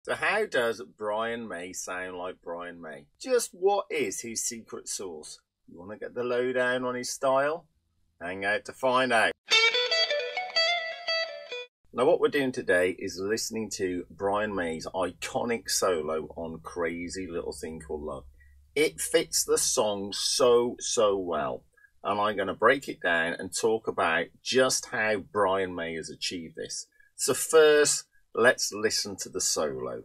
So how does Brian May sound like Brian May? Just what is his secret sauce? You want to get the lowdown on his style? Hang out to find out. Now what we're doing today is listening to Brian May's iconic solo on Crazy Little Thing Called Love. It fits the song so well, and I'm going to break it down and talk about just how Brian May has achieved this. So first, let's listen to the solo.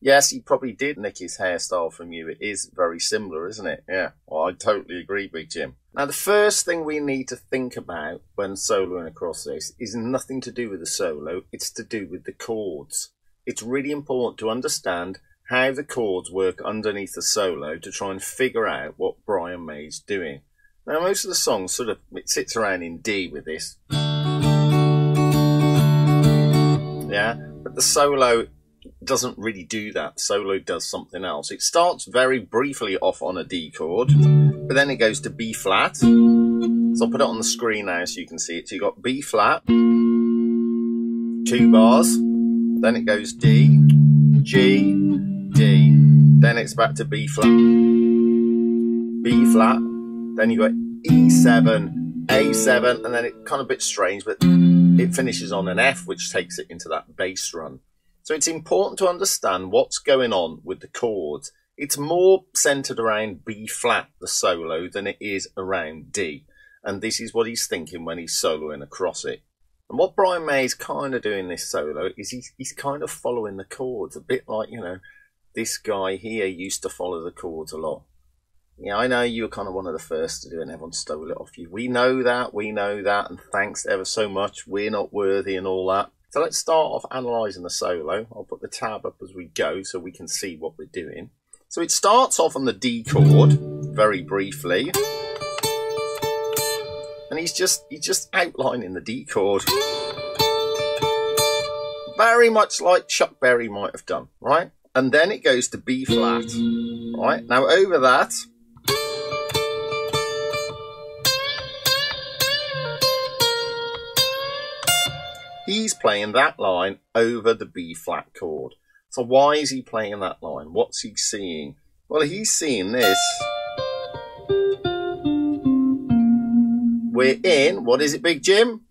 Yes, he probably did nick his hairstyle from you. It is very similar, isn't it? Yeah, well, I totally agree, Big Jim. Now, the first thing we need to think about when soloing across this is nothing to do with the solo. It's to do with the chords. It's really important to understand how the chords work underneath the solo to try and figure out what Brian May's doing. Now, most of the songs it sits around in D with this. Yeah, but the solo doesn't really do that. Solo does something else. It starts very briefly off on a D chord, but then it goes to B flat. So I'll put it on the screen now so you can see it. So you got B flat, 2 bars, then it goes D, G, D, then it's back to B flat, B flat, then you got E7, A7, and then it kind of a bit strange, but it finishes on an F, which takes it into that bass run. So it's important to understand what's going on with the chords. It's more centered around B flat, the solo, than it is around D. And this is what he's thinking when he's soloing across it. And what Brian May is kind of doing this solo is he's kind of following the chords, a bit like, you know, this guy here used to follow the chords a lot. Yeah, I know you were kind of one of the first to do it and everyone stole it off you. We know that, and thanks ever so much. We're not worthy and all that. So let's start off analysing the solo. I'll put the tab up as we go so we can see what we're doing. So it starts off on the D chord, very briefly. And he's just outlining the D chord. Very much like Chuck Berry might have done, right? And then it goes to B flat, right? Now over that, he's playing that line over the B flat chord. So why is he playing that line? What's he seeing? Well, he's seeing this. We're in, what is it, Big Jim?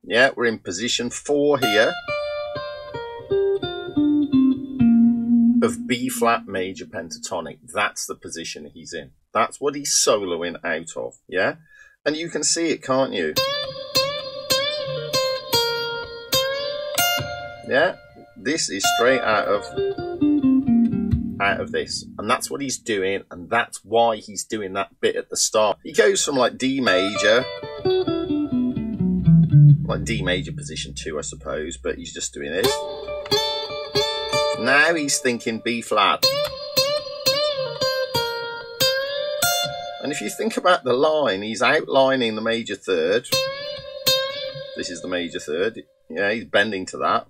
Yeah, we're in position 4 here of B flat major pentatonic. That's the position he's in. That's what he's soloing out of, yeah? And you can see it, can't you? Yeah, this is straight out of this, and that's what he's doing, and that's why he's doing that bit at the start. He goes from like D major, like D major position 2, I suppose, but he's just doing this. Now he's thinking B flat. And if you think about the line, he's outlining the major third. This is the major third. Yeah, he's bending to that.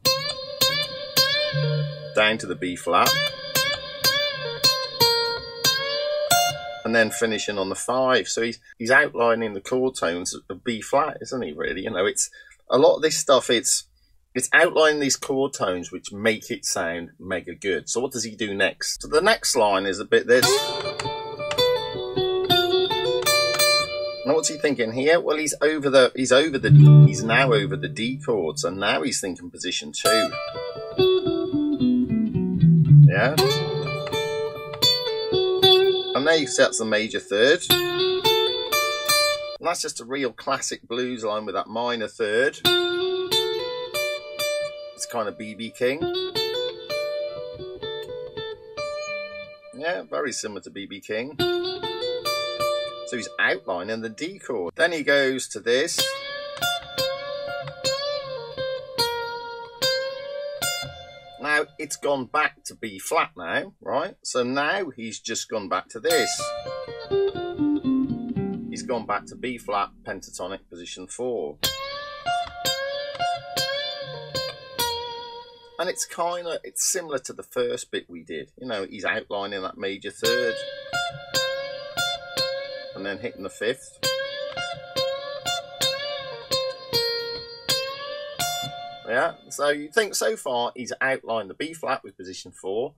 Down to the B flat. And then finishing on the 5. So he's outlining the chord tones of B flat, isn't he, really? You know, it's a lot of this stuff, it's outlining these chord tones which make it sound mega good. So what does he do next? So the next line is a bit this. Now what's he thinking here? Well, he's now over the D chord, so now he's thinking position 2. Yeah. And there you can see that's the major third. And that's just a real classic blues line with that minor third. It's kind of B.B. King. Yeah, very similar to B.B. King. So he's outlining the D chord. Then he goes to this. Now it's gone back to B flat now, right? So now he's just gone back to this. He's gone back to B flat pentatonic position 4. And it's similar to the first bit we did. You know, he's outlining that major third and then hitting the fifth. Yeah, so you think so far he's outlined the B flat with position 4.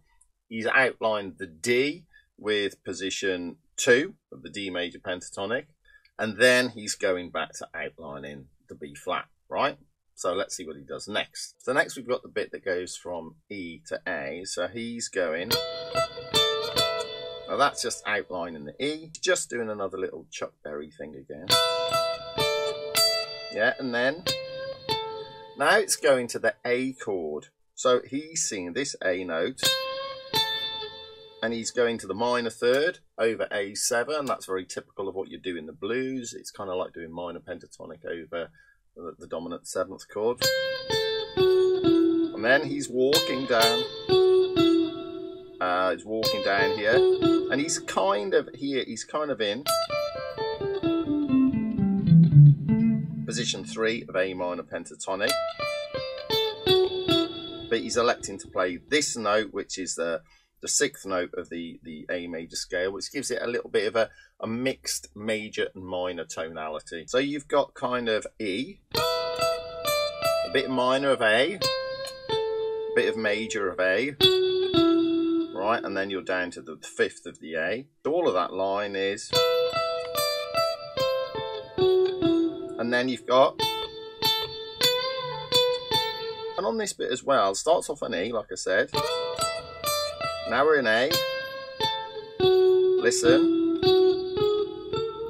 He's outlined the D with position 2 of the D major pentatonic. And then he's going back to outlining the B flat, right? So let's see what he does next. So next we've got the bit that goes from E to A. So he's going, now that's just outlining the E. He's just doing another little Chuck Berry thing again. Yeah, and then now it's going to the A chord. So he's singing this A note and he's going to the minor third over A7. That's very typical of what you do in the blues. It's kind of like doing minor pentatonic over the dominant 7th chord. And then he's walking down. He's walking down here. And he's kind of here, he's kind of in position 3 of A minor pentatonic. But he's electing to play this note, which is the 6th note of the A major scale, which gives it a little bit of a mixed major and minor tonality. So you've got kind of E, a bit minor of A, a bit of major of A, right, and then you're down to the 5th of the A. So all of that line is, and then you've got, and on this bit as well, starts off on E, like I said. Now we're in A. Listen.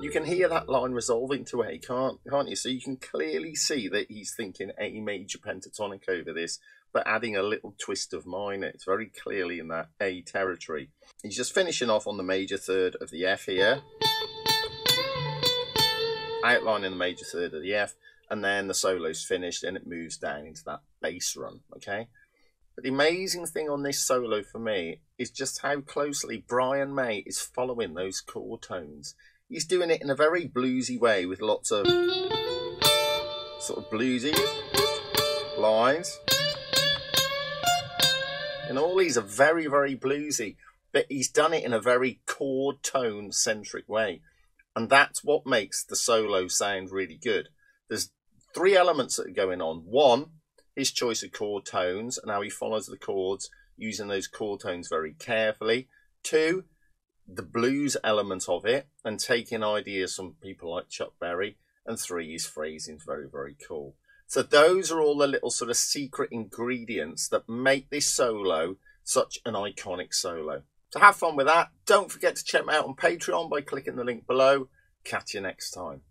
You can hear that line resolving to A, can't you? So you can clearly see that he's thinking A major pentatonic over this, but adding a little twist of minor. It's very clearly in that A territory. He's just finishing off on the major third of the F here. Outlining the major third of the F, and then the solo's finished and it moves down into that bass run, okay? But the amazing thing on this solo for me is just how closely Brian May is following those chord tones. He's doing it in a very bluesy way with lots of sort of bluesy lines. And all these are very, very bluesy, but he's done it in a very chord tone centric way. And that's what makes the solo sound really good. There's 3 elements that are going on. 1, his choice of chord tones and how he follows the chords, using those chord tones very carefully. 2, the blues element of it and taking ideas from people like Chuck Berry. And 3, his phrasing's very, very cool. So those are all the little sort of secret ingredients that make this solo such an iconic solo. So have fun with that. Don't forget to check me out on Patreon by clicking the link below. Catch you next time.